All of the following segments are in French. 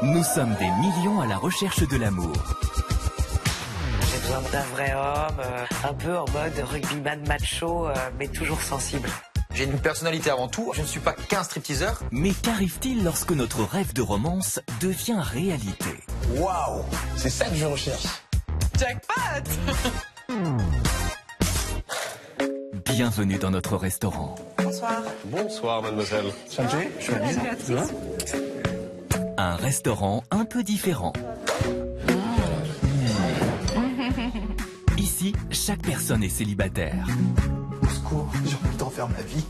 Nous sommes des millions à la recherche de l'amour. J'ai besoin d'un vrai homme, un peu en mode rugbyman macho, mais toujours sensible. J'ai une personnalité avant tout, je ne suis pas qu'un stripteaseur. Mais qu'arrive-t-il lorsque notre rêve de romance devient réalité? Waouh, c'est ça que je recherche. Jackpot. Bienvenue dans notre restaurant. Bonsoir. Bonsoir, mademoiselle. Sanjay, je suis Béatrice. Un restaurant un peu différent. Ici, chaque personne est célibataire. Au secours, j'ai envie d'en faire ma vie.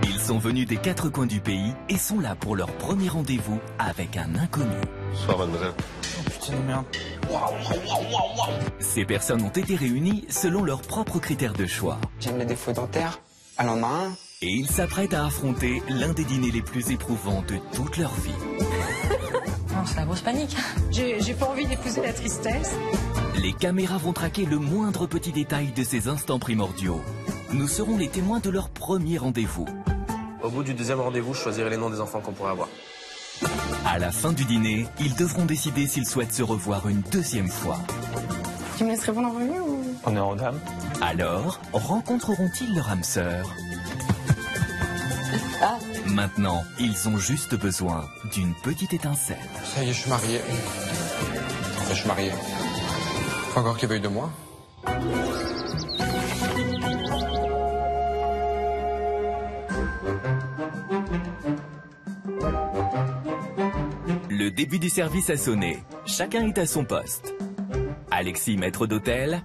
Ils sont venus des 4 coins du pays et sont là pour leur premier rendez-vous avec un inconnu. Bonsoir, mademoiselle. Oh putain de merde. Ces personnes ont été réunies selon leurs propres critères de choix. J'aime les défauts dentaires. Elle en a un. Et ils s'apprêtent à affronter l'un des dîners les plus éprouvants de toute leur vie. Non, c'est la grosse panique. J'ai pas envie d'épouser la tristesse. Les caméras vont traquer le moindre petit détail de ces instants primordiaux. Nous serons les témoins de leur premier rendez-vous. Au bout du deuxième rendez-vous, je choisirai les noms des enfants qu'on pourrait avoir. À la fin du dîner, ils devront décider s'ils souhaitent se revoir une deuxième fois. Tu me laisses répondre en premier ou... Honneur aux dames. Alors, rencontreront-ils leur âme sœur? Maintenant, ils ont juste besoin d'une petite étincelle. Ça y est, je suis marié. Enfin, je suis marié. Faut encore qu'il veuille de moi. Le début du service a sonné. Chacun est à son poste. Alexis, maître d'hôtel,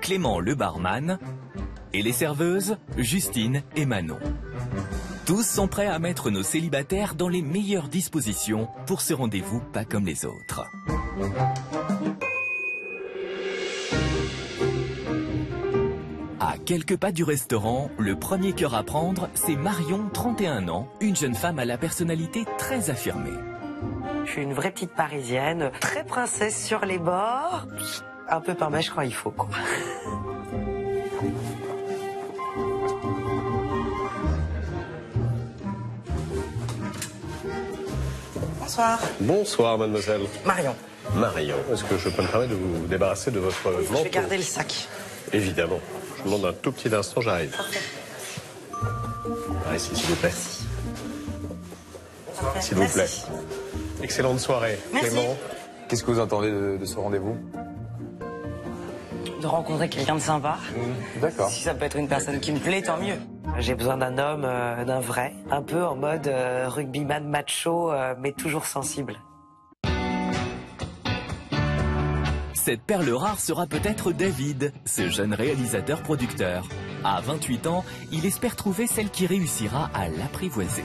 Clément, le barman, et les serveuses, Justine et Manon. Tous sont prêts à mettre nos célibataires dans les meilleures dispositions pour ce rendez-vous pas comme les autres. À quelques pas du restaurant, le premier cœur à prendre, c'est Marion, 31 ans, une jeune femme à la personnalité très affirmée. Je suis une vraie petite parisienne, très princesse sur les bords, un peu par mèche quand il faut, quoi. Bonsoir. Bonsoir, mademoiselle. Marion. Marion, est-ce que je peux me permettre de vous débarrasser de votre Je manteau? vais garder le sac. Évidemment. Je vous demande un tout petit instant, j'arrive. Par ici, s'il vous plaît. S'il vous plaît. Merci. Excellente soirée. Merci. Clément. Qu'est-ce que vous entendez de ce rendez-vous? De rencontrer quelqu'un de sympa. D'accord. Si ça peut être une personne qui me plaît, tant mieux. J'ai besoin d'un homme, d'un vrai, un peu en mode rugbyman macho, mais toujours sensible. Cette perle rare sera peut-être David, ce jeune réalisateur-producteur. À 28 ans, il espère trouver celle qui réussira à l'apprivoiser.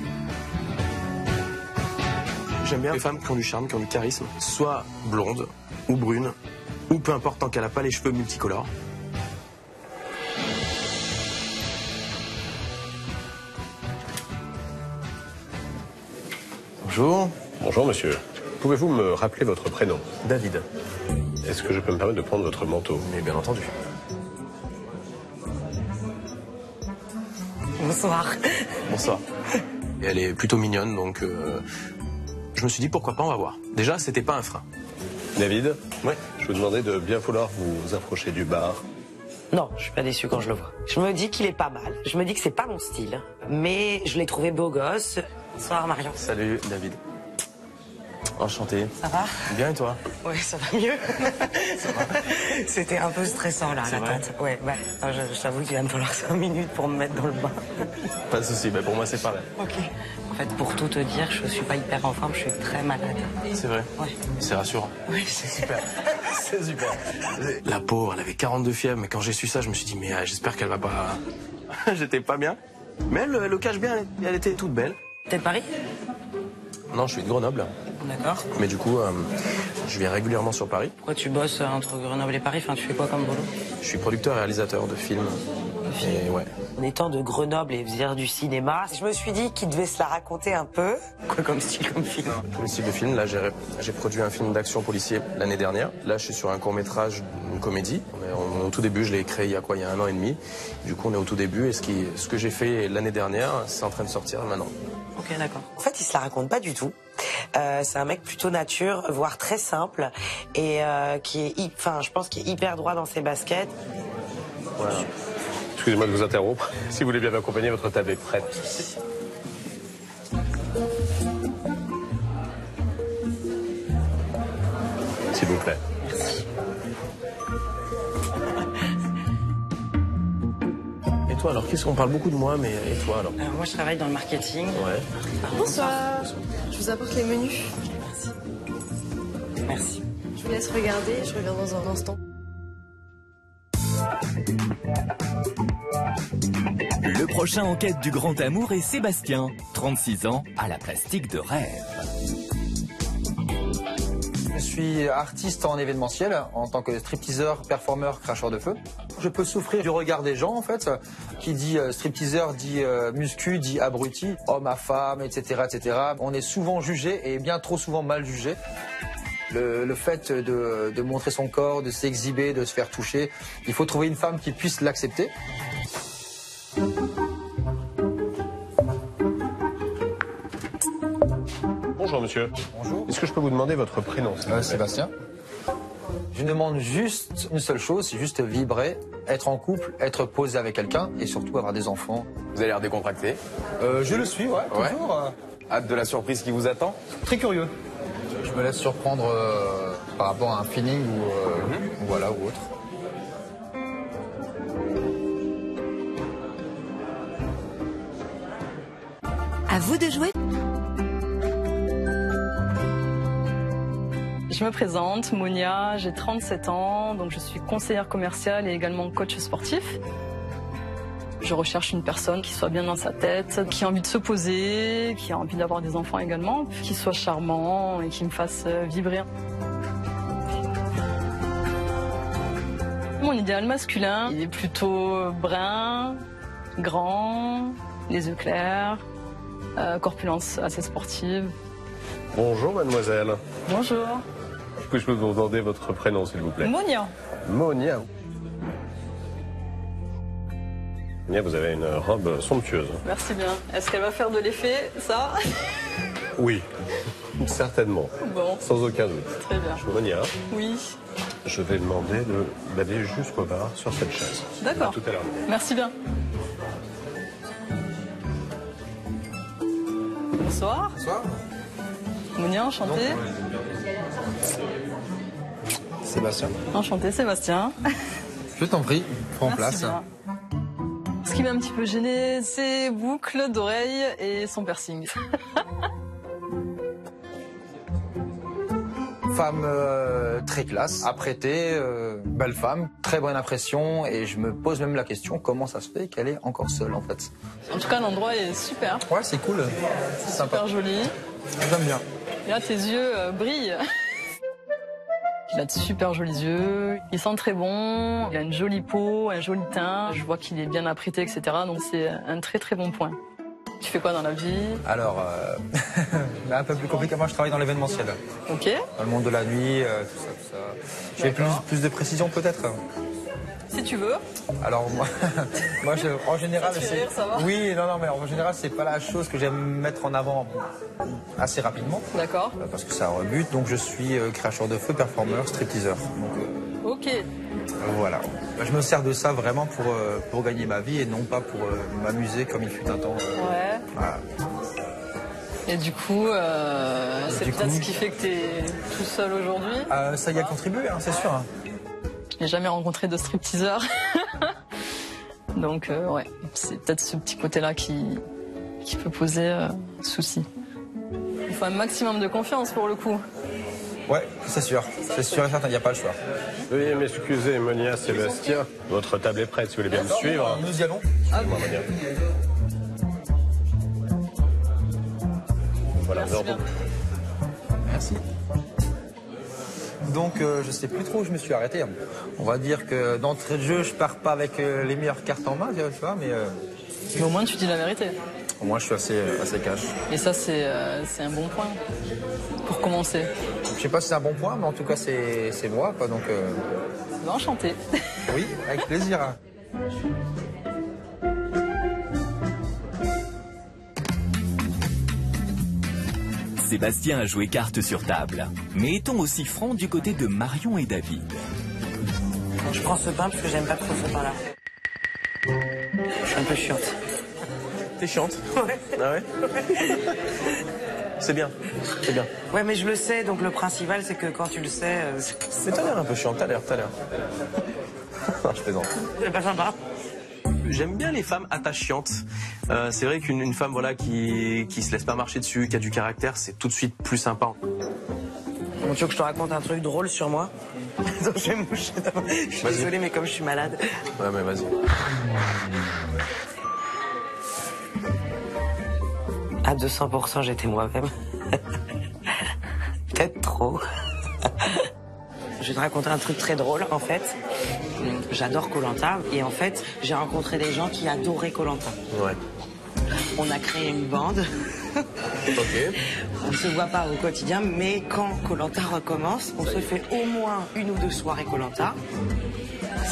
J'aime bien les femmes qui ont du charme, qui ont du charisme, soit blonde ou brune, ou peu importe tant qu'elle n'a pas les cheveux multicolores. Bonjour. Bonjour, monsieur. Pouvez-vous me rappeler votre prénom? David. Est-ce que je peux me permettre de prendre votre manteau? Mais bien entendu. Bonsoir. Bonsoir. Et elle est plutôt mignonne, donc je me suis dit pourquoi pas, on va voir. Déjà, c'était pas un frein. David? Ouais. Je vous demandais de bien vouloir vous approcher du bar. Non, je suis pas déçue quand je le vois. Je me dis qu'il est pas mal. Je me dis que c'est pas mon style. Mais je l'ai trouvé beau gosse. Bonsoir Marion. Salut, David. Enchanté. Ça va? Bien, et toi? Ouais, ça va mieux. C'était un peu stressant là, C'est vrai? l'attente. Ouais, bah, je t'avoue qu'il va me falloir 5 minutes pour me mettre dans le bain. Pas de souci, pour moi c'est pareil. Ok. En fait, pour tout te dire, je suis pas hyper en forme, je suis très malade. C'est vrai? Ouais. C'est rassurant. Oui, c'est super. C'est super. La pauvre, elle avait 42 fièvres, mais quand j'ai su ça, je me suis dit, mais j'espère qu'elle va pas... J'étais pas bien. Mais elle le cache bien, elle était toute belle. T'es de Paris? Non, je suis de Grenoble. D'accord. Mais du coup, je viens régulièrement sur Paris. Pourquoi tu bosses entre Grenoble et Paris? Enfin, tu fais quoi comme boulot? Je suis producteur et réalisateur de films. Et ouais. En étant de Grenoble et dire du cinéma, je me suis dit qu'il devait se la raconter un peu. Quoi comme style, comme film? Tous les styles de films. Là, j'ai produit un film d'action policier l'année dernière. Là, je suis sur un court-métrage, une comédie. On est au tout début, je l'ai créé il y a 1 an et demi. Du coup, on est au tout début. Et ce que j'ai fait l'année dernière, c'est en train de sortir maintenant. Ok, d'accord. En fait, il se la raconte pas du tout. C'est un mec plutôt nature, voire très simple, et je pense qu'il est hyper droit dans ses baskets. Voilà. Excusez-moi de vous interrompre. Si vous voulez bien m'accompagner, votre table est prête. S'il vous plaît. Et toi alors, qu'est-ce qu'on parle beaucoup de moi, mais et toi alors? Moi, je travaille dans le marketing. Ouais. Bonsoir. Je vous apporte les menus. Merci. Je vous laisse regarder, je reviens dans un instant. Le prochain en quête du grand amour est Sébastien, 36 ans, à la plastique de rêve. Je suis artiste en événementiel, en tant que stripteaseur, performeur, cracheur de feu. Je peux souffrir du regard des gens, en fait. Qui dit stripteaseur dit muscu, dit abruti, homme à femme, etc., etc. On est souvent jugé et bien trop souvent mal jugé. Le fait de montrer son corps, de s'exhiber, de se faire toucher, il faut trouver une femme qui puisse l'accepter. Bonjour monsieur. Bonjour. Est-ce que je peux vous demander votre prénom? Sébastien. Je demande juste une seule chose, c'est juste vibrer, être en couple, être posé avec quelqu'un et surtout avoir des enfants. Vous avez l'air décontracté. Je le suis, ouais, toujours. Hâte de la surprise qui vous attend. Très curieux. Je me laisse surprendre par rapport à un feeling ou voilà ou autre. À vous de jouer. Je me présente, Monia, j'ai 37 ans, donc je suis conseillère commerciale et également coach sportif. Je recherche une personne qui soit bien dans sa tête, qui a envie de se poser, qui a envie d'avoir des enfants également, qui soit charmant et qui me fasse vibrer. Mon idéal masculin, il est plutôt brun, grand, les yeux clairs, corpulence assez sportive. Bonjour mademoiselle. Bonjour. Je peux vous demander votre prénom s'il vous plaît? Monia. Monia. Monia, vous avez une robe somptueuse. Merci bien. Est-ce qu'elle va faire de l'effet, ça? Oui, certainement. Bon. Sans aucun doute. Très bien. Monia, Oui. je vais demander d'aller jusqu'au bar sur cette chaise. D'accord. À tout à l'heure. Merci bien. Bonsoir. Bonsoir. Monia, enchanté. Sébastien. Enchanté, Sébastien. Je t'en prie, prends Merci place. bien. Ce qui m'a un petit peu gêné, c'est boucles d'oreilles et son piercing. Femme très classe, apprêtée, belle femme, très bonne impression et je me pose même la question comment ça se fait qu'elle est encore seule en fait. En tout cas, l'endroit est super. Ouais, c'est cool, c'est sympa. Super joli. J'aime bien. Et là, tes yeux brillent. Il a de super jolis yeux, il sent très bon, il a une jolie peau, un joli teint. Je vois qu'il est bien apprêté, etc. Donc c'est un très très bon point. Tu fais quoi dans la vie? Alors, un peu plus compliqué, moi je travaille dans l'événementiel. Ok. Dans le monde de la nuit, tout ça. J'ai plus de précision peut-être? Si tu veux. Alors moi, en général, Ça te fait rire, ça va? Oui, non, mais en général, c'est pas la chose que j'aime mettre en avant assez rapidement. D'accord. Parce que ça rebute. Donc je suis cracheur de feu, performeur, stripteaseur. Donc, Ok. voilà. Je me sers de ça vraiment pour gagner ma vie et non pas pour m'amuser comme il fut un temps. Ouais. Voilà. Et du coup, c'est peut-être ce qui fait que tu es tout seul aujourd'hui. Ça y a contribué, hein, c'est sûr. Hein. Je n'ai jamais rencontré de stripteaseur. Donc, ouais, c'est peut-être ce petit côté-là qui peut poser souci. Il faut un maximum de confiance pour le coup. Ouais, c'est sûr. C'est sûr et certain, il n'y a pas le choix. Veuillez m'excuser, Monia, Sébastien. Votre table est prête si vous voulez bien me suivre. Nous y allons. Monia. Voilà, Merci bien. Merci. Donc, je sais plus trop où je me suis arrêté. On va dire que d'entrée de jeu, je pars pas avec les meilleures cartes en main, tu vois, mais au moins, tu dis la vérité. Au moins, je suis assez cash. Et ça, c'est un bon point pour commencer. Je sais pas si c'est un bon point, mais en tout cas, c'est moi, quoi. Donc, enchanté. Oui, avec plaisir. Sébastien à jouer carte sur table. Mais est-on aussi franc du côté de Marion et David? Je prends ce pain parce que j'aime pas trop ce pain-là. Je suis un peu chiante. T'es chiante? Ouais. Ah ouais? C'est bien, c'est bien. Ouais, mais je le sais, donc le principal, c'est que quand tu le sais... Mais t'as l'air un peu chiante, t'as l'air. Non, je plaisante. C'est pas sympa. J'aime bien les femmes attachantes. C'est vrai qu'une femme voilà, qui se laisse pas marcher dessus, qui a du caractère, c'est tout de suite plus sympa. Bon, tu veux que je te raconte un truc drôle sur moi? Donc je vais me moucher d'abord. Je suis désolée, mais comme je suis malade... Ouais, mais vas-y. À 200%, j'étais moi-même. Peut-être trop. Je vais te raconter un truc très drôle, en fait. J'adore Koh-Lanta et en fait, j'ai rencontré des gens qui adoraient Koh-Lanta. Ouais. On a créé une bande. Ok. On ne se voit pas au quotidien, mais quand Koh-Lanta recommence, on se fait au moins 1 ou 2 soirées Koh-Lanta,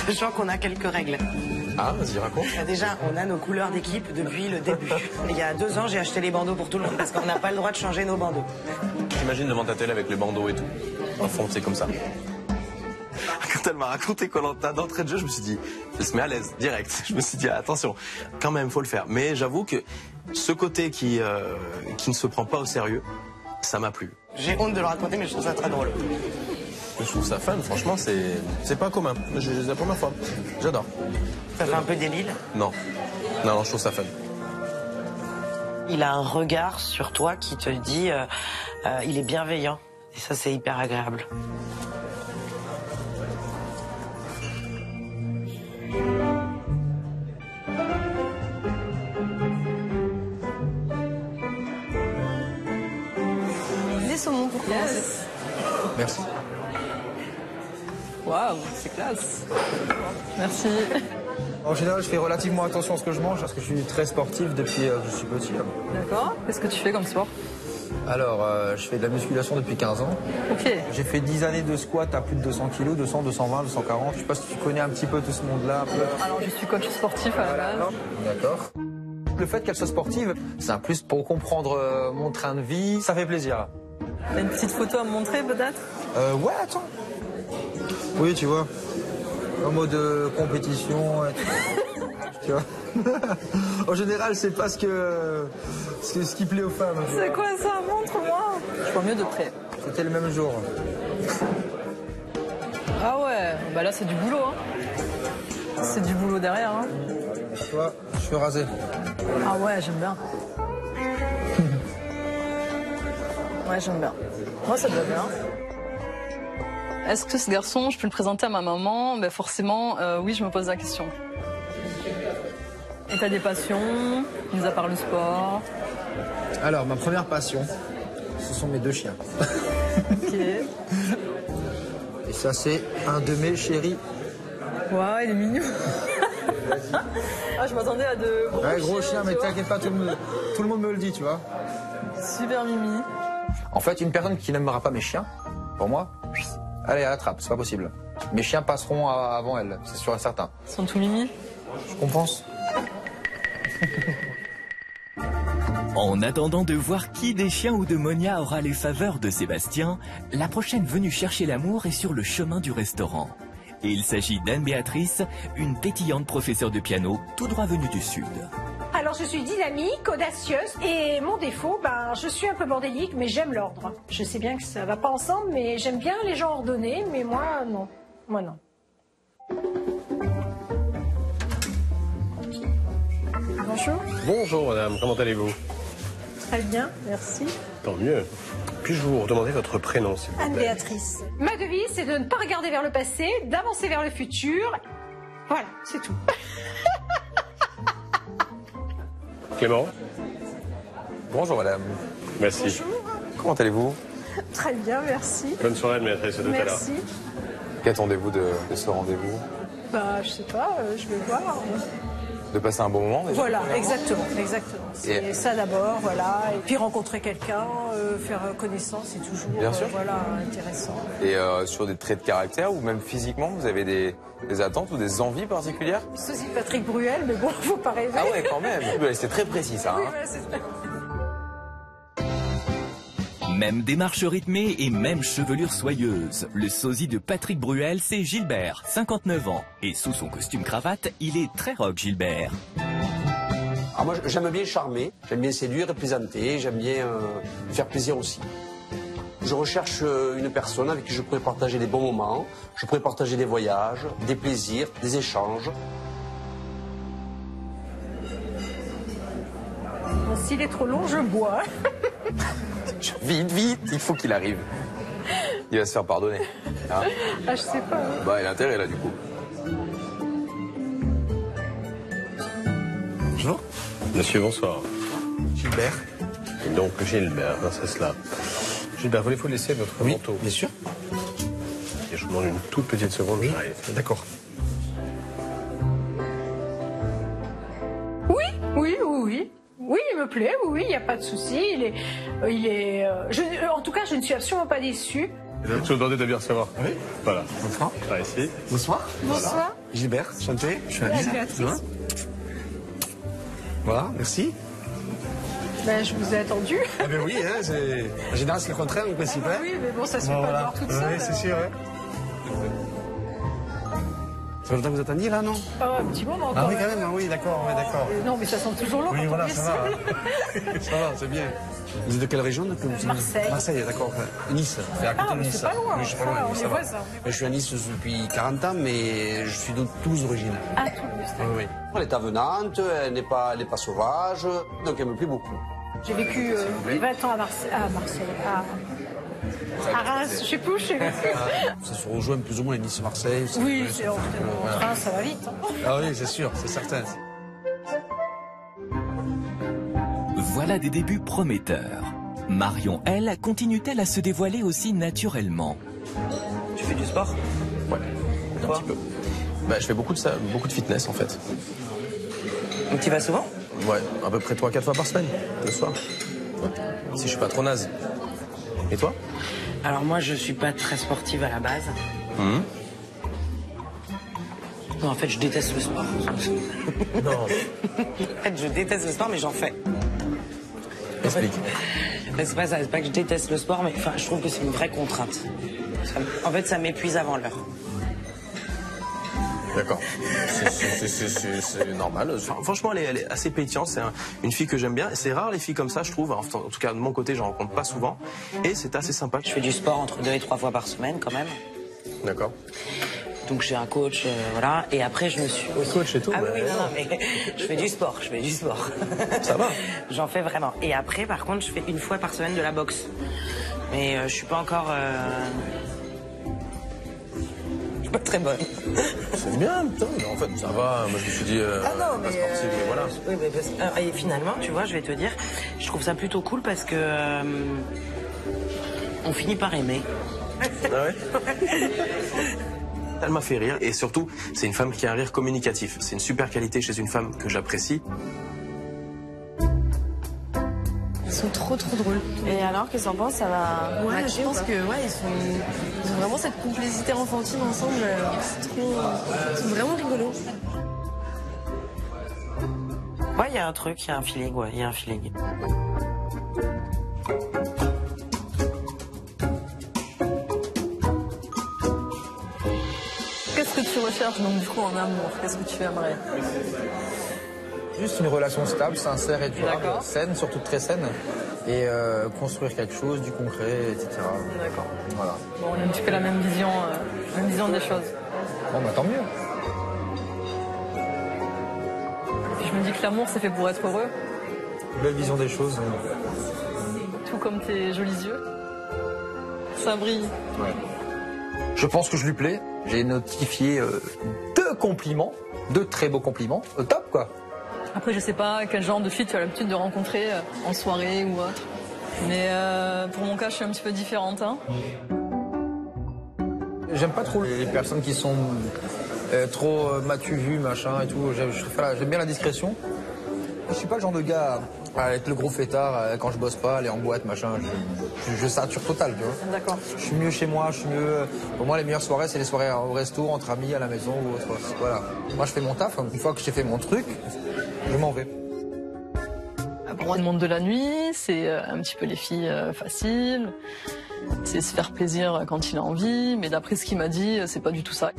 sachant qu'on a quelques règles. Ah, vas-y, raconte. Déjà, on a nos couleurs d'équipe depuis le début. Il y a 2 ans, j'ai acheté les bandeaux pour tout le monde parce qu'on n'a pas le droit de changer nos bandeaux. T'imagines devant ta télé avec les bandeaux et tout. En fond, c'est comme ça. Quand elle m'a raconté Koh-Lanta d'entrée de jeu, je me suis dit, elle se met à l'aise, direct. Je me suis dit, attention, quand même, faut le faire. Mais j'avoue que ce côté qui ne se prend pas au sérieux, ça m'a plu. J'ai honte de le raconter, mais je trouve ça très drôle. Je trouve ça fun, franchement, c'est pas commun. C'est la première fois. J'adore. Ça fait un peu débile? Non. Non, je trouve ça fun. Il a un regard sur toi qui te dit, il est bienveillant. Et ça, c'est hyper agréable. Des saumons pour commencer. Merci. Waouh, c'est classe. Merci. En général, je fais relativement attention à ce que je mange parce que je suis très sportif depuis que je suis petit. D'accord. Qu'est-ce que tu fais comme sport? Alors, je fais de la musculation depuis 15 ans. Ok. J'ai fait 10 années de squat à plus de 200 kg, 200, 220, 240. Je sais pas si tu connais un petit peu tout ce monde-là. Alors, je suis coach sportif à la base. D'accord. Le fait qu'elle soit sportive, c'est un plus pour comprendre mon train de vie. Ça fait plaisir. T'as une petite photo à me montrer peut-être? Ouais, attends. Oui, tu vois. En mode compétition. Tu vois. En général, c'est pas ce qui plaît aux femmes. C'est quoi ça? Montre-moi. Je vois mieux de près. C'était le même jour. Ah ouais, bah là c'est du boulot. Hein. C'est du boulot derrière. Hein. Tu vois, je suis rasé. Ah ouais, j'aime bien. Ouais, j'aime bien. Moi, ça te va bien. Est-ce que ce garçon, je peux le présenter à ma maman? Ben forcément, oui, je me pose la question. Et t'as des passions, mis à part le sport? Alors, ma première passion, ce sont mes 2 chiens. Ok. Et ça, c'est un de mes chéris. Ouais, il est mignon. Ah, je m'attendais à de gros chiens. Gros chien, mais t'inquiète pas, tout le monde me le dit, tu vois. Super mimi. En fait, une personne qui n'aimera pas mes chiens, pour moi, allez, à la trappe, c'est pas possible. Mes chiens passeront avant elle, c'est sûr et certain. Ils sont tout mimi? Je compense. En attendant de voir qui des chiens ou de Monia aura les faveurs de Sébastien, la prochaine venue chercher l'amour est sur le chemin du restaurant. Et il s'agit d'Anne-Béatrice, une pétillante professeure de piano tout droit venue du Sud. Alors je suis dynamique, audacieuse et mon défaut, je suis un peu bordélique mais j'aime l'ordre. Je sais bien que ça va pas ensemble mais j'aime bien les gens ordonnés mais moi non. Moi non. Bonjour. Bonjour madame, comment allez-vous? Très bien, merci. Tant mieux. Puis-je vous redemander votre prénom, s'il vous plaît? Anne-Béatrice. Ma devise, c'est de ne pas regarder vers le passé, d'avancer vers le futur. Voilà, c'est tout. Clément? Bonjour madame. Merci. Bonjour. Comment allez-vous? Très bien, merci. Bonne soirée, Anne-Béatrice, à tout à l'heure. Merci. Qu'attendez-vous de ce rendez-vous? Je sais pas, je vais voir. De passer un bon moment déjà? Voilà, exactement. C'est ça d'abord, voilà. Et puis rencontrer quelqu'un, faire connaissance, c'est toujours Bien sûr. intéressant. Et sur des traits de caractère ou même physiquement, vous avez des attentes ou des envies particulières? Ceci Patrick Bruel, mais bon, faut pas rêver. Ah ouais, quand même. C'est très précis ça. Oui, Hein. voilà, c'est ça. Même démarche rythmée et même chevelure soyeuse. Le sosie de Patrick Bruel, c'est Gilbert, 59 ans. Et sous son costume cravate, il est très rock, Gilbert. Alors moi, j'aime bien charmer, j'aime bien séduire et plaisanter, j'aime bien faire plaisir aussi. Je recherche une personne avec qui je pourrais partager des bons moments, je pourrais partager des voyages, des plaisirs, des échanges. S'il est trop long, je bois. Vite, vite, il faut qu'il arrive. Il va se faire pardonner. Hein? Ah, je sais pas. Bah, il a intérêt là, du coup. Bonjour. Monsieur, bonsoir. Gilbert. Et donc, Gilbert, c'est cela. Gilbert, voulez-vous laisser votre manteau? Bien sûr. Et je vous demande une toute petite seconde, j'arrive. D'accord. Oui, oui, oui, oui. Oui, il me plaît, oui, il n'y a pas de souci. En tout cas, je ne suis absolument pas déçue. Je vais vous demander de bien recevoir. Oui. Voilà. Bonsoir. Par ici. Bonsoir. Bonsoir. Voilà. Gilbert, chanté. Je suis Alice. Béatrice. Voilà, merci. Ben, je vous ai attendu. Ah ben oui, hein, en général c'est le contraire en principe. Hein. Oui, mais bon, ça se fait pas de voir toute seule. Oui, c'est sûr. Hein. Ça fait longtemps que vous attendiez là, non? Un petit moment encore. Ah oui, quand même, oui, d'accord, ouais, d'accord. Non, mais ça sent toujours long. Oui, quand voilà, on est ça va. seul. Ça va, c'est bien. Vous êtes de quelle région? Marseille. Marseille, d'accord. Nice, c'est à côté Ah, de mais Nice. c'est pas loin. Oui, je suis pas loin, On ça est va. voisins. Je suis à Nice depuis 40 ans, mais je suis de Toulouse d'origine. Ah, Toulouse. Oui, oui. Elle est avenante, elle n'est pas sauvage, donc elle me plaît beaucoup. J'ai vécu 20 ans à Marseille, à Reims, je sais plus où j'ai vécu. Ça se rejoint plus ou moins Nice-Marseille. Oui, c'est en train, ça va vite. Hein. Ah oui, c'est sûr, c'est certain. Voilà des débuts prometteurs. Marion, elle, continue-t-elle à se dévoiler aussi naturellement? Tu fais du sport? Ouais, un petit peu. Bah, je fais beaucoup de fitness en fait. Donc tu y vas souvent? Ouais, à peu près 3-4 fois par semaine, le soir. Ouais. Si je suis pas trop naze. Et toi? Alors moi, je suis pas très sportive à la base. Non, en fait, je déteste le sport. Non. En fait, je déteste le sport, mais j'en fais. Explique. C'est pas ça, c'est pas que je déteste le sport, mais enfin, je trouve que c'est une vraie contrainte. En fait, ça m'épuise avant l'heure. D'accord. C'est normal. Enfin, franchement, elle est assez pétillante. C'est une fille que j'aime bien. C'est rare les filles comme ça, je trouve. En tout cas, de mon côté, j'en rencontre pas souvent. Et c'est assez sympa. Je fais du sport entre 2 et 3 fois par semaine, quand même. D'accord. Donc j'ai un coach, voilà. Et après, je me suis... Coach et tout? Ah oui, non, mais je fais du sport, Ça va? J'en fais vraiment. Et après, par contre, je fais 1 fois par semaine de la boxe. Mais je suis pas encore... Je suis pas très bonne. C'est bien, putain. Mais en fait, ça va. Moi, je me suis dit... Ah non, mais... sportive, mais voilà. Oui, mais et finalement, tu vois, je vais te dire, je trouve ça plutôt cool parce que... on finit par aimer. Ah ouais? Elle m'a fait rire et surtout, c'est une femme qui a un rire communicatif. C'est une super qualité chez une femme que j'apprécie. Ils sont trop drôles. Et alors, qu'est-ce que t'en penses? Ça va matcher? Je pense que ils ont vraiment cette complicité enfantine ensemble. Ils sont vraiment rigolos. Ouais, il y a un truc, il y a un feeling, ouais, il y a un feeling. Qu'est-ce que tu recherches donc du coup en amour? Qu'est-ce que tu aimerais? Juste une relation stable, sincère et durable, saine, surtout très saine. Et construire quelque chose, du concret, etc. D'accord. Voilà. Bon, on a un petit peu la même vision des choses. Bon, bah tant mieux. Puis je me dis que l'amour c'est fait pour être heureux. Belle vision des choses. Tout comme tes jolis yeux. Ça brille. Ouais. Je pense que je lui plais. J'ai notifié 2 compliments, 2 très beaux compliments. Top, quoi. Après, je sais pas quel genre de fille tu as l'habitude de rencontrer en soirée ou autre. Mais pour mon cas, je suis un petit peu différente. Hein. J'aime pas trop les personnes qui sont trop m'as-tu vu, machin et tout. J'aime bien la discrétion. Je suis pas le genre de gars à être le gros fêtard quand je bosse pas, aller en boîte, machin. Je sature total, tu vois. D'accord. Je suis mieux chez moi, je suis mieux... Pour moi, les meilleures soirées, c'est les soirées au resto, entre amis, à la maison ou autre. Voilà. Moi, je fais mon taf. Une fois que j'ai fait mon truc, je m'en vais. Pour le monde de la nuit, c'est un petit peu les filles faciles, c'est se faire plaisir quand il a envie, mais d'après ce qu'il m'a dit, c'est pas du tout ça.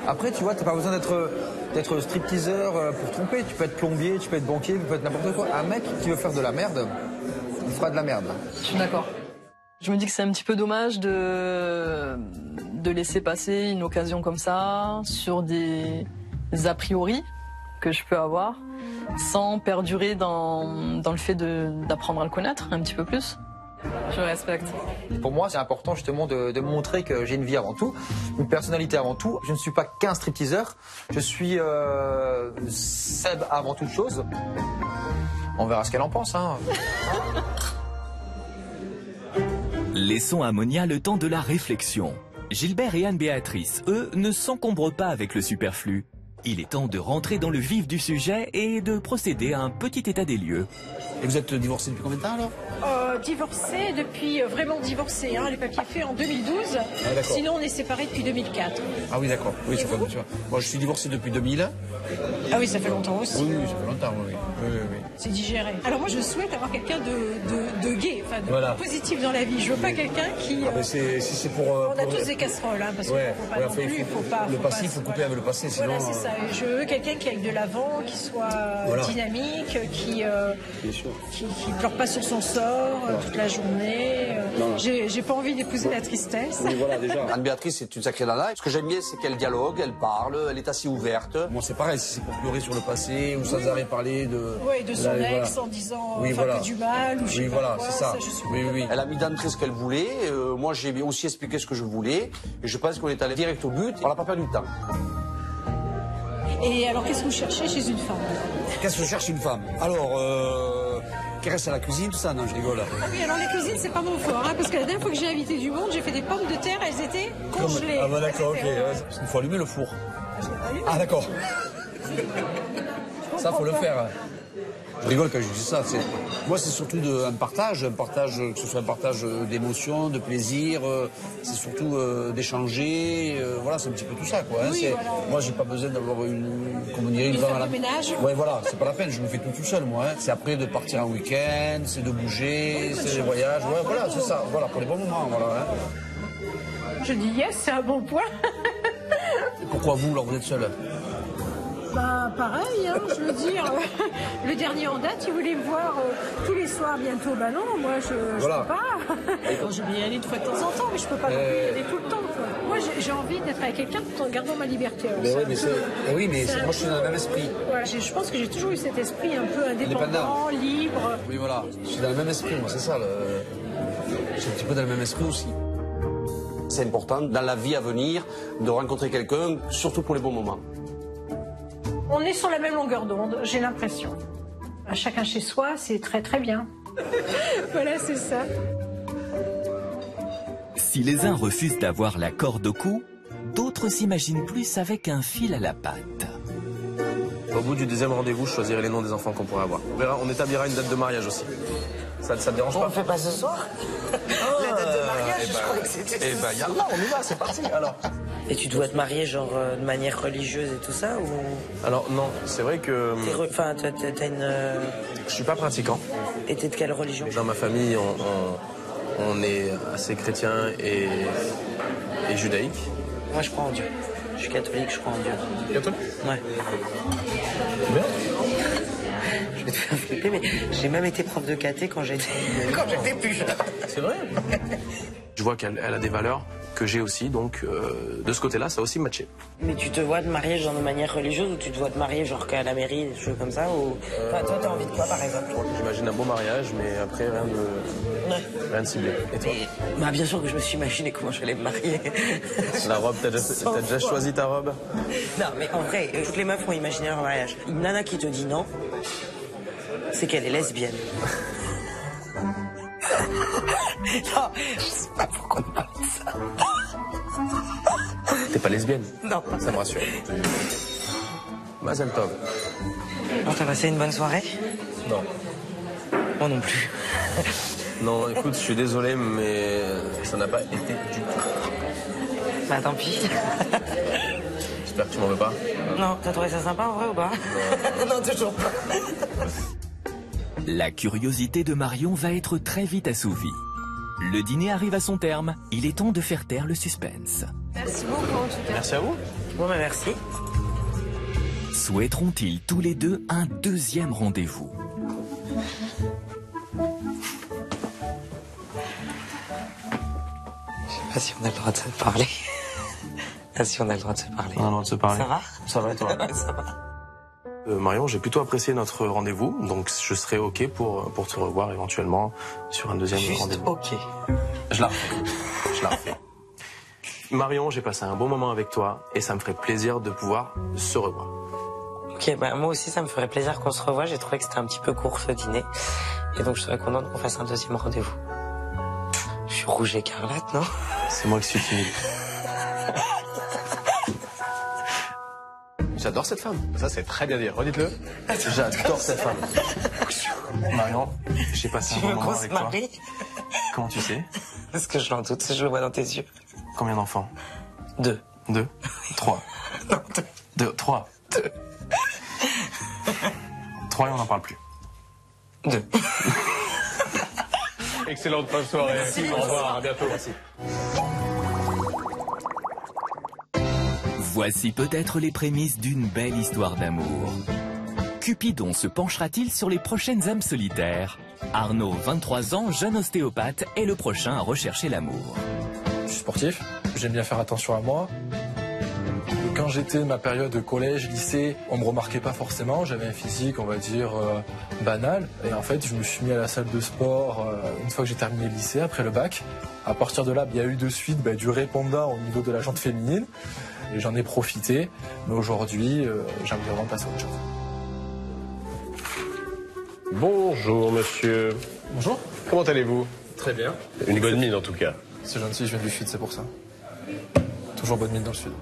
Après, tu vois, t'as pas besoin d'être stripteaseur pour tromper. Tu peux être plombier, tu peux être banquier, tu peux être n'importe quoi. Un mec qui veut faire de la merde, il fera de la merde. Je suis d'accord. Je me dis que c'est un petit peu dommage de laisser passer une occasion comme ça sur des a priori que je peux avoir sans perdurer dans le fait d'apprendre à le connaître un petit peu plus. Je respecte. Pour moi, c'est important justement de montrer que j'ai une vie avant tout, une personnalité avant tout. Je ne suis pas qu'un stripteaseur, je suis Seb avant toute chose. On verra ce qu'elle en pense, hein. Laissons à Monia le temps de la réflexion. Gilbert et Anne-Béatrice, eux, ne s'encombrent pas avec le superflu. Il est temps de rentrer dans le vif du sujet et de procéder à un petit état des lieux. Et vous êtes divorcé depuis combien de temps alors? Divorcé depuis, vraiment divorcé, hein, les papiers faits en 2012. Ah, sinon on est séparés depuis 2004. Ah oui d'accord, oui, ça fait longtemps. Moi je suis divorcé depuis 2000. Ah oui, ça fait longtemps aussi. Oui, ça fait longtemps, oui. C'est digéré. Alors moi je souhaite avoir quelqu'un de gay, enfin de positif dans la vie. Je veux pas quelqu'un qui... si c'est pour... on a tous des casseroles, hein, parce qu'il faut pas non plus, le passé, il faut couper avec le passé, sinon... Voilà, c'est ça. Je veux quelqu'un qui aille de l'avant, qui soit dynamique, qui pleure pas sur son sort toute la journée. J'ai pas envie d'épouser la tristesse. Oui, voilà, déjà. Anne-Béatrice est une sacrée nana. Ce que j'aime bien, c'est qu'elle dialogue, elle parle, elle est assez ouverte. Moi, c'est pareil, si c'est pour pleurer sur le passé ou sans arrêt parler de... Oui, de son ex en disant que du mal ou je sais pas quoi. C'est ça. Oui. Elle a mis d'entrée ce qu'elle voulait. Moi, j'ai aussi expliqué ce que je voulais. Et je pense qu'on est allé direct au but. On n'a pas perdu de temps. Et alors, qu'est-ce que vous cherchez chez une femme? Qu'est-ce que je cherche une femme? Alors, qu'elle reste à la cuisine, tout ça? Non, je rigole. Ah oui, alors la cuisine, c'est pas mon fort, hein, parce que la dernière fois que j'ai invité du monde, j'ai fait des pommes de terre, elles étaient congelées. Ah bah d'accord, ok. Il faut allumer le four. Ah d'accord. Ça, faut le faire. Je rigole quand je dis ça. Moi, c'est surtout un partage, que ce soit un partage d'émotions, de plaisir. C'est surtout d'échanger. Voilà, c'est un petit peu tout ça, quoi. Hein. Oui, voilà. Moi, j'ai pas besoin d'avoir comment dire, une femme à la ménage. Ouais, voilà, c'est pas la peine. Je me fais tout seul, moi. Hein. C'est après de partir en week-end, c'est de bouger, c'est des voyages. Ouais, voilà, c'est ça. Voilà, pour les bons moments, voilà. Hein. Je dis yes, c'est un bon point. Et pourquoi vous, alors, vous êtes seul? Bah pareil, hein, je veux dire, le dernier en date, il voulait me voir tous les soirs bientôt. Bah non, moi je peux pas. Je vais y aller de fois de temps en temps, mais je peux pas non plus y aller tout le temps. Quoi. Moi j'ai envie d'être avec quelqu'un tout en gardant ma liberté. Mais moi je suis dans le même esprit. Voilà, je pense que j'ai toujours eu cet esprit un peu indépendant, libre. Oui voilà, je suis dans le même esprit, moi c'est ça. Je suis un petit peu dans le même esprit aussi. C'est important dans la vie à venir de rencontrer quelqu'un, surtout pour les bons moments. On est sur la même longueur d'onde, j'ai l'impression. Chacun chez soi, c'est très très bien. Voilà, c'est ça. Si les uns refusent d'avoir la corde au cou, d'autres s'imaginent plus avec un fil à la patte. Au bout du deuxième rendez-vous, je choisirai les noms des enfants qu'on pourrait avoir. On verra, on établira une date de mariage aussi. Ça te dérange pas? On le fait pas ce soir? La date de mariage, je crois que c'était ce soir. Yallah, on y va, c'est parti alors. Et tu dois te marier genre de manière religieuse et tout ça ou... Alors non, c'est vrai que... Enfin, t'as une... Je suis pas pratiquant. Et t'es de quelle religion? Dans ma famille, on est assez chrétien et judaïque. Moi, je crois en Dieu. Je suis catholique, je crois en Dieu. Catholique? Ouais. Bien. Je vais te faire flipper, mais j'ai même été prof de caté quand j'étais plus jeune. C'est vrai. Je vois qu'elle a des valeurs que j'ai aussi, donc de ce côté-là, ça a aussi matché. Mais tu te vois te marier genre de manière religieuse ou tu te vois te marier genre qu'à la mairie, des choses comme ça ou... Enfin, toi, t'as envie de quoi par exemple? J'imagine un beau mariage, mais après rien de ciblé. Et toi? Bah, bien sûr que je me suis imaginé comment j'allais me marier. La robe, t'as déjà choisi ta robe? Non, mais en vrai, toutes les meufs ont imaginé leur mariage. Une nana qui te dit non, c'est qu'elle est lesbienne. Non, je sais pas pourquoi on parle de ça. T'es pas lesbienne? Non. Ça me rassure. Mazel tov. Alors, t'as passé une bonne soirée? Non. Moi non plus. Non, écoute, je suis désolé, mais ça n'a pas été du tout. Bah tant pis. J'espère que tu m'en veux pas. Non, t'as trouvé ça sympa en vrai ou pas? Non. Non, toujours pas. La curiosité de Marion va être très vite assouvie. Le dîner arrive à son terme. Il est temps de faire taire le suspense. Merci beaucoup en tout cas. Merci à vous. Bon, ben merci. Souhaiteront-ils tous les deux un deuxième rendez-vous? Je sais pas si on a le droit de se parler. Ah, si on a le droit de se parler. On a le droit de se parler. Ça va? Ça va et toi? Ça va. Marion, j'ai plutôt apprécié notre rendez-vous, donc je serai OK pour te revoir éventuellement sur un deuxième rendez-vous. OK. Je la refais. Je la refais. Marion, j'ai passé un bon moment avec toi et ça me ferait plaisir de pouvoir se revoir. Ok, bah moi aussi ça me ferait plaisir qu'on se revoie. J'ai trouvé que c'était un petit peu court ce dîner. Et donc je serais contente qu'on fasse un deuxième rendez-vous. Je suis rouge écarlate, non? C'est moi qui suis timide. J'adore cette femme. Ça, c'est très bien dit. Redites-le. J'adore cette femme. Marion, j'ai passé un bon moment avec toi. Comment tu sais? Parce que je l'en doute, je le vois dans tes yeux. Combien d'enfants? 2. 2? 3. Non, 2. 3. 2. 3 et on n'en parle plus. 2. Excellente fin de soirée. Merci. Au revoir, à bientôt. Merci. Voici peut-être les prémices d'une belle histoire d'amour. Cupidon se penchera-t-il sur les prochaines âmes solitaires? Arnaud, 23 ans, jeune ostéopathe, est le prochain à rechercher l'amour. Je suis sportif, j'aime bien faire attention à moi. Quand j'étais ma période de collège, lycée, on me remarquait pas forcément. J'avais un physique, on va dire, banal. Et en fait, je me suis mis à la salle de sport une fois que j'ai terminé le lycée, après le bac. À partir de là, il y a eu de suite du répondant au niveau de la jante féminine. Et j'en ai profité. Mais aujourd'hui, j'aimerais vraiment passer à autre chose. Bonjour, monsieur. Bonjour. Comment allez-vous? Très bien. Une bonne mine, en tout cas. C'est gentil, je viens du Sud, c'est pour ça. Toujours bonne mine dans le Sud.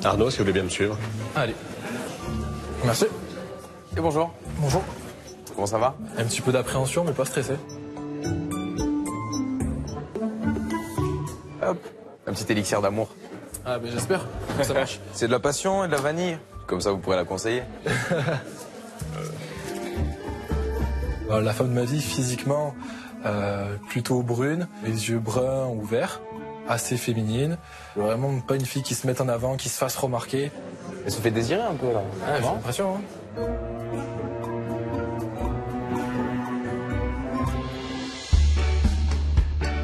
Arnaud, si vous voulez bien me suivre. Allez. Merci. Et bonjour. Bonjour. Comment ça va? Un petit peu d'appréhension, mais pas stressé. Hop. Un petit élixir d'amour. Ah, ben j'espère que ça marche. C'est de la passion et de la vanille. Comme ça, vous pourrez la conseiller. La femme de ma vie, physiquement, plutôt brune, les yeux bruns ou verts, assez féminine. Vraiment pas une fille qui se mette en avant, qui se fasse remarquer. Elle se fait désirer un peu, là. Ah, j'ai l'impression, hein.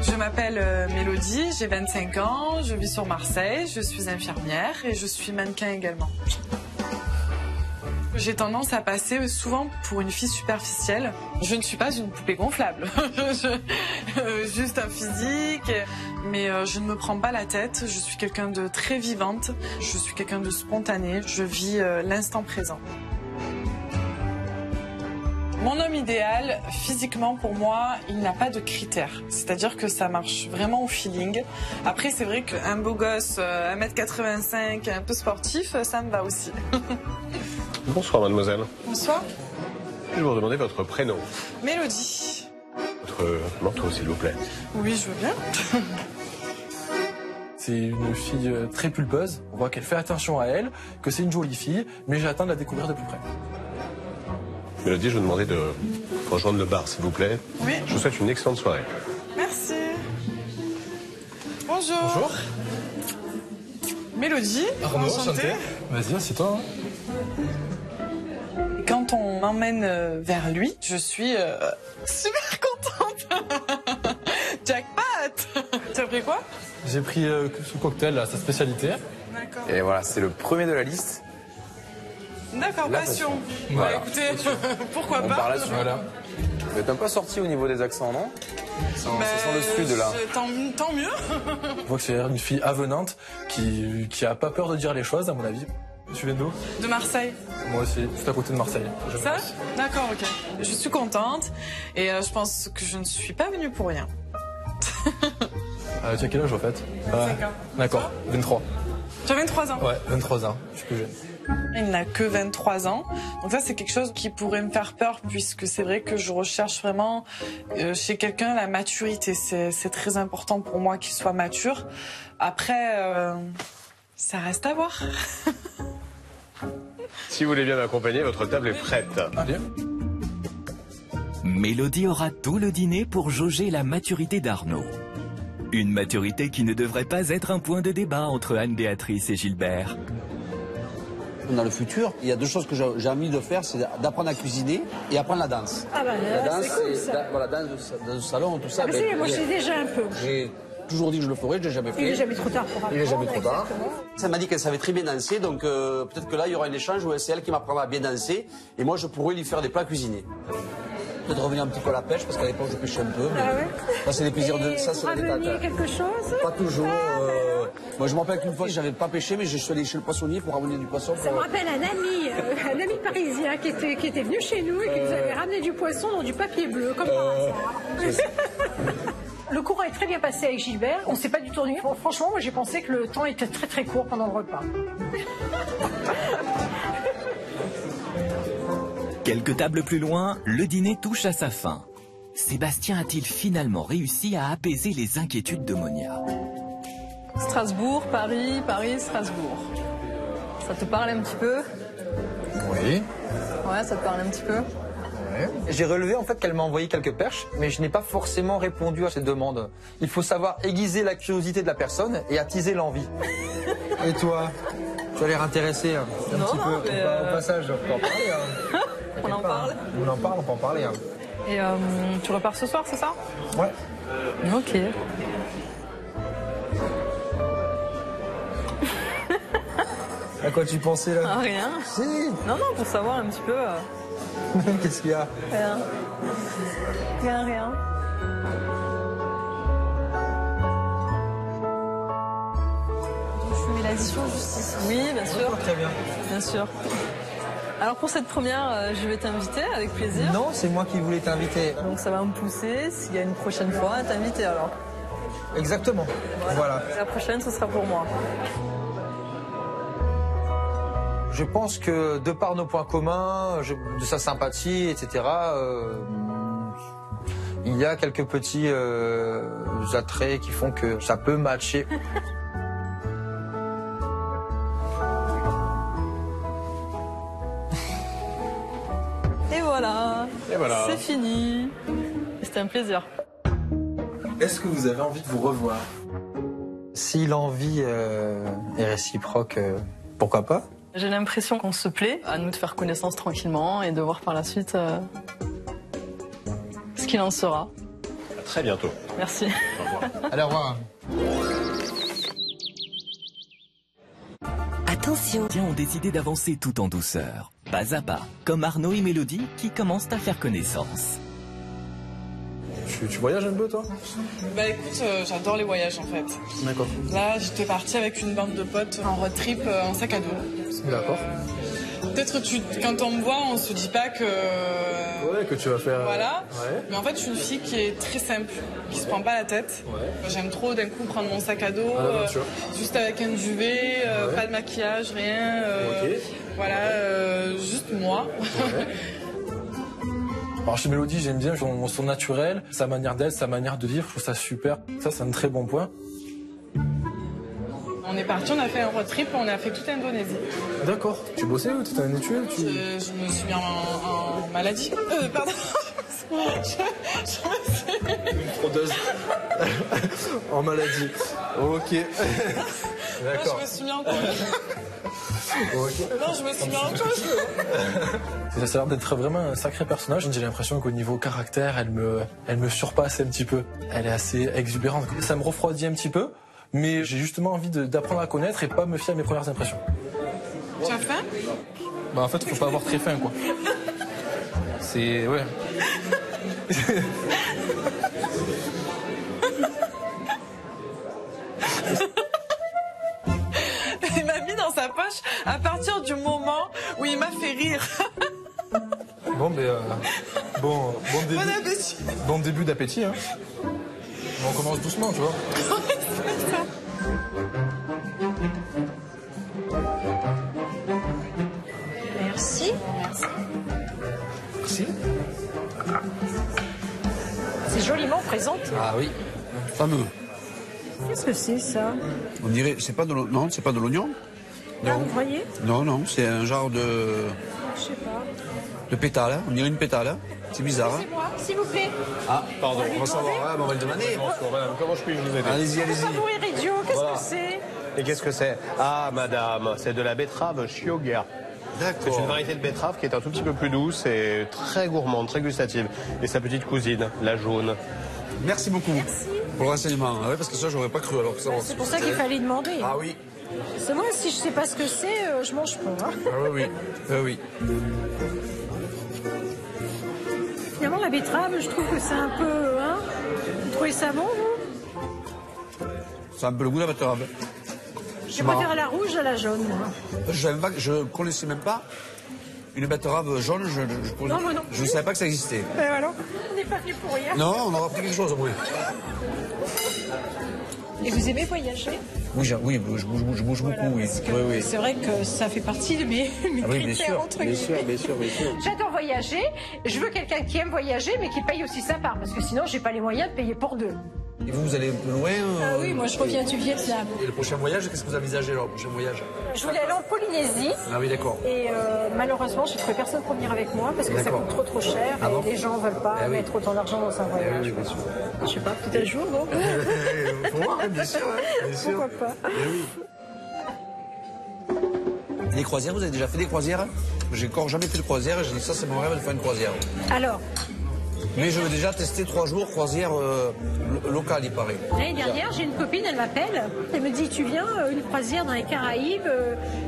Je m'appelle Mélodie, j'ai 25 ans, je vis sur Marseille, je suis infirmière et je suis mannequin également. J'ai tendance à passer souvent pour une fille superficielle. Je ne suis pas une poupée gonflable. Juste un physique, mais je ne me prends pas la tête. Je suis quelqu'un de très vivante, je suis quelqu'un de spontané, je vis l'instant présent. Mon homme idéal, physiquement pour moi, il n'a pas de critères. C'est-à-dire que ça marche vraiment au feeling. Après, c'est vrai qu'un beau gosse, 1m85, un peu sportif, ça me va aussi. Bonsoir, mademoiselle. Bonsoir. Je vais vous demander votre prénom. Mélodie. Votre manteau, s'il vous plaît. Oui, je veux bien. C'est une fille très pulpeuse. On voit qu'elle fait attention à elle, que c'est une jolie fille, mais j'attends de la découvrir de plus près. Mélodie, je vous demandais de rejoindre le bar, s'il vous plaît. Oui. Je vous souhaite une excellente soirée. Merci. Bonjour. Bonjour. Mélodie. Arnaud, enchantée. Vas-y, assieds-toi. Quand on m'emmène vers lui, je suis super contente. Jackpot. Tu as pris quoi? J'ai pris ce cocktail, là, sa spécialité. D'accord. Et voilà, c'est le premier de la liste. D'accord, La passion. Voilà. Bah, écoutez, pourquoi On pas? part là-dessus. Voilà. Vous n'êtes même pas sorti au niveau des accents, non? Ça sent le sud, là. Tant mieux. On voit que c'est une fille avenante qui a pas peur de dire les choses, à mon avis. Tu viens d'où? De Marseille. Moi aussi, juste à côté de Marseille. Ça? D'accord, ok. Je suis contente et je pense que je ne suis pas venue pour rien. Tu as quel âge, en fait? 25 ans. D'accord, 23. Tu as 23 ans? Ouais, 23 ans, je suis plus jeune. Il n'a que 23 ans. Donc ça, c'est quelque chose qui pourrait me faire peur puisque c'est vrai que je recherche vraiment chez quelqu'un la maturité. C'est très important pour moi qu'il soit mature. Après, ça reste à voir. Si vous voulez bien m'accompagner, votre table est prête. Allez. Mélodie aura tout le dîner pour jauger la maturité d'Arnaud. Une maturité qui ne devrait pas être un point de débat entre Anne-Béatrice et Gilbert. Dans le futur, il y a deux choses que j'ai envie de faire, c'est d'apprendre à cuisiner et apprendre la danse. Ah bah la danse, c'est cool ça. Voilà, danse de salon, tout ça. Ah, moi je sais déjà un peu. J'ai toujours dit que je le ferais, je ne l'ai jamais fait. Il n'est jamais trop tard pour apprendre. Il n'est jamais trop tard. Exactement. Ça m'a dit qu'elle savait très bien danser, donc peut-être que là, il y aura un échange où c'est elle qui m'apprendra à bien danser, et moi, je pourrais lui faire des plats cuisinés. Peut-être revenir un petit peu à la pêche, parce qu'à l'époque, je pêchais un peu. Mais Ah ouais. ça, c'est des plaisirs de... Ça, c'est ramener quelque chose? Pas toujours. Moi, je me rappelle qu'une fois, j'avais pas pêché, mais je suis allé chez le poissonnier pour ramener du poisson. Ça me rappelle un ami parisien qui était venu chez nous et qui nous avait ramené du poisson dans du papier bleu, comme par hasard. Le courant est très bien passé avec Gilbert. On ne s'est pas du tout ennuyé. Franchement, moi, j'ai pensé que le temps était très très court pendant le repas. Quelques tables plus loin, le dîner touche à sa fin. Sébastien a-t-il finalement réussi à apaiser les inquiétudes de Monia? Strasbourg, Paris, Strasbourg. Ça te parle un petit peu? Oui. Ouais, ça te parle un petit peu. Ouais. J'ai relevé en fait qu'elle m'a envoyé quelques perches, mais je n'ai pas forcément répondu à ces demandes. Il faut savoir aiguiser la curiosité de la personne et attiser l'envie. Et toi? Tu as l'air intéressé un petit peu. Mais Au passage, on peut en parler. Hein. On en parle? On en parle, on peut en parler. Hein. Et tu repars ce soir, c'est ça? Ouais. Ok. À quoi tu pensais là? Ah, rien. Si. Non, pour savoir un petit peu. Qu'est-ce qu'il y a? Rien. Rien. Je mets l'addition juste ici. Oui, bien sûr. Très bien. Bien sûr. Alors pour cette première, je vais t'inviter avec plaisir. Non, c'est moi qui voulais t'inviter. Donc ça va me pousser, s'il y a une prochaine fois, à t'inviter alors. Exactement. Voilà. La prochaine, ce sera pour moi. Je pense que de par nos points communs, de sa sympathie, etc., il y a quelques petits attraits qui font que ça peut matcher. Et voilà. C'est fini. C'était un plaisir. Est-ce que vous avez envie de vous revoir? Si l'envie est réciproque, pourquoi pas? J'ai l'impression qu'on se plaît, à nous de faire connaissance tranquillement et de voir par la suite ce qu'il en sera. À très bientôt. Merci. Au revoir. Allez, au revoir. Attention. Tiens, ont décidé d'avancer tout en douceur, pas à pas, comme Arnaud et Mélodie qui commencent à faire connaissance. Tu voyages un peu, toi? Bah écoute, j'adore les voyages en fait. D'accord. Là, j'étais partie avec une bande de potes en road trip en sac à dos. D'accord. Peut-être quand on me voit, on se dit pas que... Ouais, que tu vas faire... Voilà. Ouais. Mais en fait, je suis une fille qui est très simple, qui se prend pas la tête. Ouais. J'aime trop d'un coup prendre mon sac à dos, juste avec un duvet, pas de maquillage, rien. Voilà, juste moi. Ouais. Alors chez Mélodie, j'aime bien son naturel, sa manière d'être, sa manière de vivre, je trouve ça super. Ça, c'est un très bon point. On est parti, on a fait un road trip, on a fait toute l'Indonésie. D'accord. Tu bossais ou tu étais en études Je me suis mis en maladie. Pardon. Une fraudeuse. En maladie. Ok. D'accord. Je me suis mis en congé. Okay. Non, je me suis mis en congé. Ça a l'air d'être vraiment un sacré personnage. J'ai l'impression qu'au niveau caractère, elle me surpasse un petit peu. Elle est assez exubérante. Ça me refroidit un petit peu, mais j'ai justement envie d'apprendre à connaître et pas me fier à mes premières impressions. Tu as faim? Bah en fait, faut pas avoir très faim, quoi. C'est... ouais. Il m'a mis dans sa poche à partir du moment où il m'a fait rire. Bon, bon début. Bon appétit. Bon début d'appétit, hein. On commence doucement, tu vois. C'est ça. Merci. Merci. C'est joliment présenté. Ah oui, fameux. Qu'est-ce que c'est ça? On dirait, c'est pas de l'oignon, non, c'est pas de l'oignon. Là, vous voyez? Non, non, c'est un genre de... Je sais pas. De pétale, on dirait une pétale. C'est bizarre. C'est moi, s'il vous plaît. Ah, pardon, On va lui on va savoir. demander. Ah, on va le demander. Bonjour, madame, comment je puis vous aider? Allez-y, allez-y. Pas mourir idiot, qu'est-ce Voilà. que c'est? Et qu'est-ce que c'est? Ah, madame, c'est de la betterave Shioga. C'est une variété de betterave qui est un tout petit peu plus douce et très gourmande, très gustative. Et sa petite cousine, la jaune. Merci beaucoup pour le renseignement. Ah ouais, parce que ça, j'aurais pas cru. Alors que ça, C'est pour ça qu'il fallait demander. Ah oui. C'est moi, si je sais pas ce que c'est, je mange pas. Hein. Ah oui, oui. Finalement, la betterave, je trouve que c'est un peu... Hein, vous trouvez ça bon, vous? C'est un peu le goût de la betterave. Je préfère la rouge à la jaune, moi. Je connaissais même pas une betterave jaune. Non, moi non Je ne plus. savais pas que ça existait. Et voilà, on n'est pas venu pour rien. Non, on aura appris quelque chose au moins. Et vous aimez voyager? Oui, je bouge beaucoup, oui. Oui. C'est vrai que ça fait partie de mes Ah oui, bien critères, sûr, entre bien guillemets. sûr. J'adore voyager. Je veux quelqu'un qui aime voyager, mais qui paye aussi sa part. Parce que sinon, j'ai pas les moyens de payer pour deux. Et vous allez un peu loin Ah oui, moi je reviens du Vietnam. Et le prochain voyage, qu'est-ce que vous envisagez alors, le prochain voyage? Je voulais aller en Polynésie. Ah oui, d'accord. Et malheureusement, j'ai trouvé personne pour venir avec moi parce que ça D'accord. coûte trop cher Ah et bon les gens veulent pas Eh oui. mettre autant d'argent dans un voyage. oui, bien sûr. Je sais pas, peut-être un jour, non? Faut voir, bien sûr. Bien sûr. Pourquoi pas? Les croisières, vous avez déjà fait des croisières? J'ai encore jamais fait de croisière et j'ai dit ça, c'est mon rêve de faire une croisière. Alors, Mais je veux déjà tester 3 jours croisière locale, il paraît. l'année dernière, j'ai une copine, elle m'appelle, elle me dit, tu viens, une croisière dans les Caraïbes,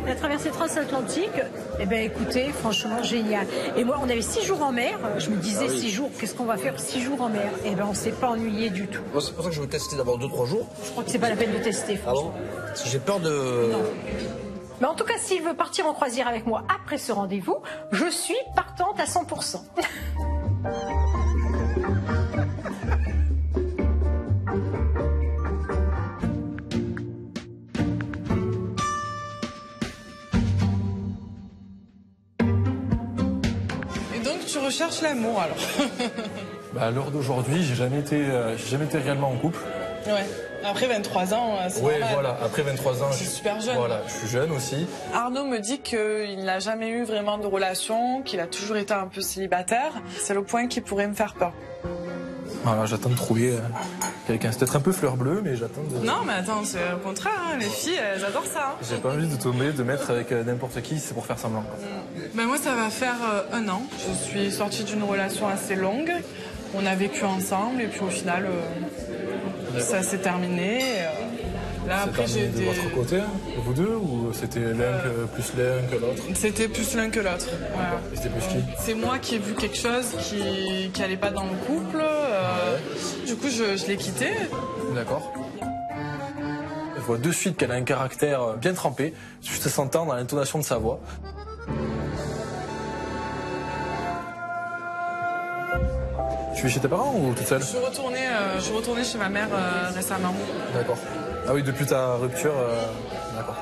elle a traversé transatlantique. Eh bien écoutez, franchement, génial. Et moi, on avait 6 jours en mer, je me disais 6 jours, qu'est-ce qu'on va faire 6 jours en mer? Eh bien on s'est pas ennuyé du tout. Moi, c'est pour ça que je veux tester d'abord 2-3 jours. Je crois que c'est pas la peine de tester, Ah franchement. bon? Parce que j'ai peur de... Non. Mais en tout cas, s'il veut partir en croisière avec moi après ce rendez-vous, je suis partante à 100%. Et donc tu recherches l'amour alors? À l'heure d'aujourd'hui, j'ai jamais été réellement en couple. Ouais. Après 23 ans, c'est Oui, normal. voilà. Après 23 ans, C'est super jeune. Voilà, je suis jeune aussi. Arnaud me dit qu'il n'a jamais eu vraiment de relation, qu'il a toujours été un peu célibataire. C'est le point qui pourrait me faire peur. Voilà, j'attends de trouver quelqu'un. C'est peut-être un peu fleur bleue, mais j'attends de... Non, mais attends, c'est au contraire. Hein. Les filles, elles adorent ça. Hein. J'ai pas envie de tomber, de mettre avec n'importe qui, c'est pour faire semblant. Quoi. Ben moi, ça va faire 1 an. Je suis sortie d'une relation assez longue. On a vécu ensemble et puis au final, ça s'est terminé. Là, après, j'ai de votre côté, vous deux, ou c'était plus l'un que l'autre? C'était plus l'un que l'autre. Voilà. Et c'était plus qui? C'est moi qui ai vu quelque chose qui allait pas dans le couple. Du coup, je l'ai quitté. D'accord. Je vois de suite qu'elle a un caractère bien trempé. Juste s'entendre dans l'intonation de sa voix. Tu es chez tes parents ou toute seule? Je suis retournée chez ma mère récemment. D'accord. Ah oui, depuis ta rupture, d'accord.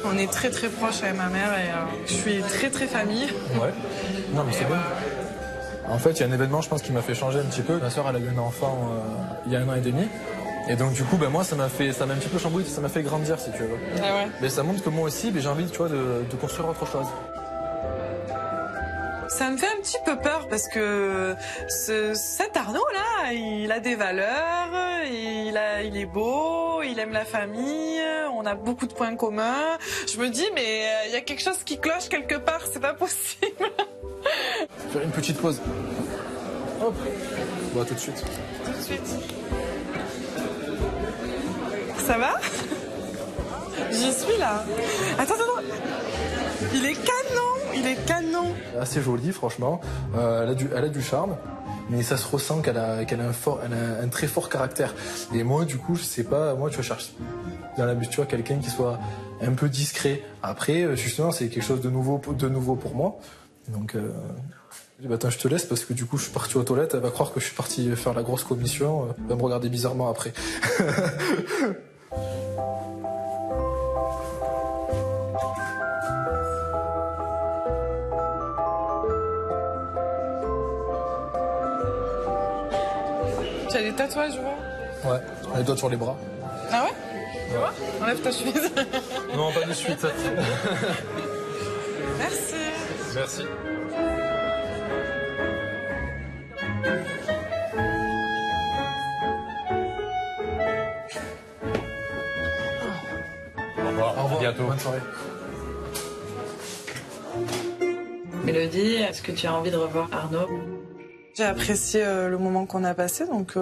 On est très très proches avec ma mère et je suis très très famille. Ouais. Non mais c'est bien. En fait, il y a un événement, je pense, qui m'a fait changer un petit peu. Ma soeur, elle a eu un enfant il y a 1 an et demi. Et donc du coup, moi, ça m'a un petit peu chamboulé, ça m'a fait grandir, si tu veux. Ah ouais. Mais ça montre que moi aussi, j'ai envie, tu vois, de construire autre chose. Ça me fait un petit peu peur parce que cet Arnaud-là, il a des valeurs, il est beau, il aime la famille, on a beaucoup de points communs. Je me dis, mais il y a quelque chose qui cloche quelque part, c'est pas possible. Faire une petite pause. Hop. Bon, à tout de suite. Tout de suite. Ça va? J'y suis là. Attends. Il est canon. Assez jolie, franchement. Elle a du charme, mais ça se ressent qu'elle a un très fort caractère. Et moi, du coup, je sais pas, moi, tu vois, je cherche dans la bus, tu vois, quelqu'un qui soit un peu discret. Après, justement, c'est quelque chose de nouveau pour moi. Donc, attends, je te laisse parce que du coup, je suis parti aux toilettes. Elle va croire que je suis parti faire la grosse commission. Elle va me regarder bizarrement après. Tu as des tatouages, je vois? Ouais, les doigts sur les bras. Ah ouais? Tu vois? Enlève ta chemise. Non, pas de suite. Merci. Merci. Au revoir. À bientôt. Bonne soirée. Mélodie, est-ce que tu as envie de revoir Arnaud? J'ai apprécié le moment qu'on a passé, donc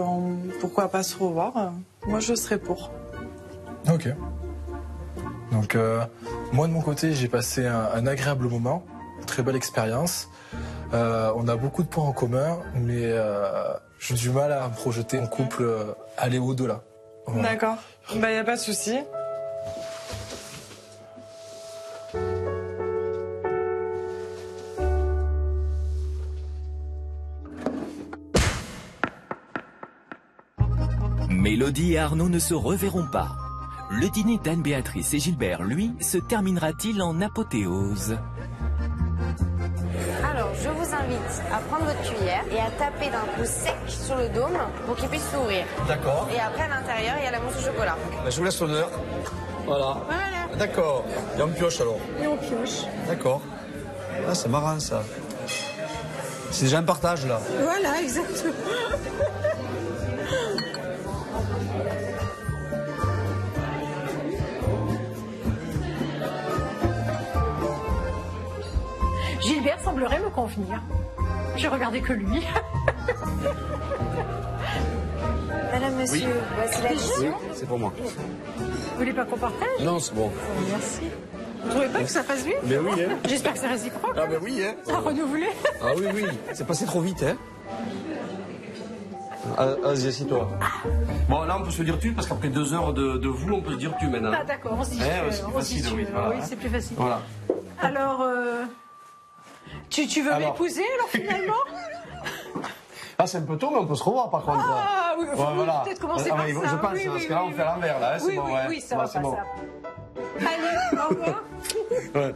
pourquoi pas se revoir? Moi, je serais pour. Ok. Donc, moi de mon côté, j'ai passé un agréable moment, très belle expérience. On a beaucoup de points en commun, mais j'ai du mal à me projeter en couple, aller au-delà. Voilà. D'accord. Bah, y a pas de souci. Mélodie et Arnaud ne se reverront pas. Le dîner d'Anne-Béatrice et Gilbert, lui, se terminera-t-il en apothéose? Alors, je vous invite à prendre votre cuillère et à taper d'un coup sec sur le dôme pour qu'il puisse s'ouvrir. D'accord. Et après, à l'intérieur, il y a la mousse au chocolat. Ben, je vous laisse l'honneur. Voilà. Voilà. D'accord. Et on pioche alors. Et on pioche. D'accord. Ah, c'est marrant ça. C'est déjà un partage là. Voilà, exactement. Gilbert semblerait me convenir. J'ai regardé que lui. Madame, monsieur, voici la question. Oui, c'est pour moi. Vous voulez pas qu'on partage? Non, c'est bon. Merci. Vous trouvez pas que ça passe vite? Mais oui, hein. J'espère que c'est réciproque. Ah ben oui, hein. À renouveler. Ah oui, oui. C'est passé trop vite, hein. Vas-y, assieds-toi. Bon, là, on peut se dire tu, parce qu'après 2 heures de vous, on peut se dire tu maintenant. Ah d'accord, on se dit tu. C'est plus facile, oui. Voilà. Oui, c'est plus facile. Voilà. Alors, tu veux m'épouser alors finalement? Ah, c'est un peu tôt, mais on peut se revoir par contre. Ah oui, ouais, voilà. Peut-être commencer par ça. Je pense, oui, parce oui, que là, on oui, fait à l'envers, là. C'est oui, bon, oui, ouais. oui, ça va c'est pas bon. ça. Allez, au revoir. Ouais.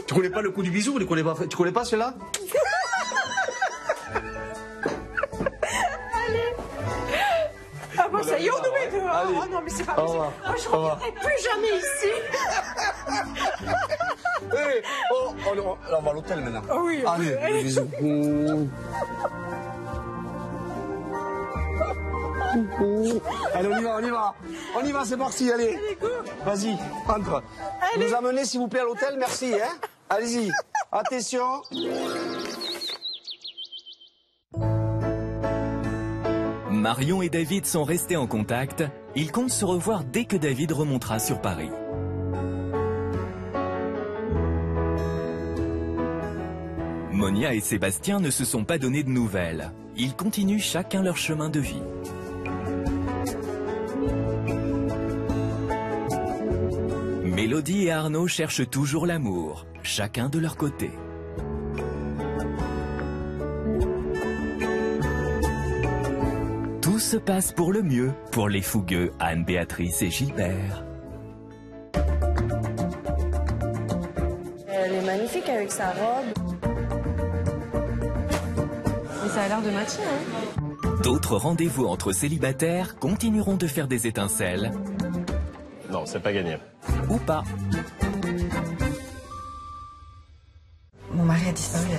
Tu connais pas le coup du bisou? Tu connais pas celui-là? Allez. Ah bon, ça y est, on nous met dehors. Allez. Oh non, mais c'est pas possible. Moi, je ne reviendrai plus jamais ici. Hey, on va à l'hôtel maintenant. Oh oui, allez, allez. Bisous. Allez, on y va, c'est parti, allez. Vas-y, entre. Allez. Nous amenez s'il vous plaît à l'hôtel, merci, hein. Allez-y, attention. Marion et David sont restés en contact. Ils comptent se revoir dès que David remontera sur Paris. Monia et Sébastien ne se sont pas donné de nouvelles. Ils continuent chacun leur chemin de vie. Mélodie et Arnaud cherchent toujours l'amour, chacun de leur côté. Tout se passe pour le mieux pour les fougueux Anne-Béatrice et Gilbert. Elle est magnifique avec sa robe. Et ça a l'air de matcher, hein. D'autres rendez-vous entre célibataires continueront de faire des étincelles. Non, c'est pas gagné. Ou pas. Mon mari a disparu.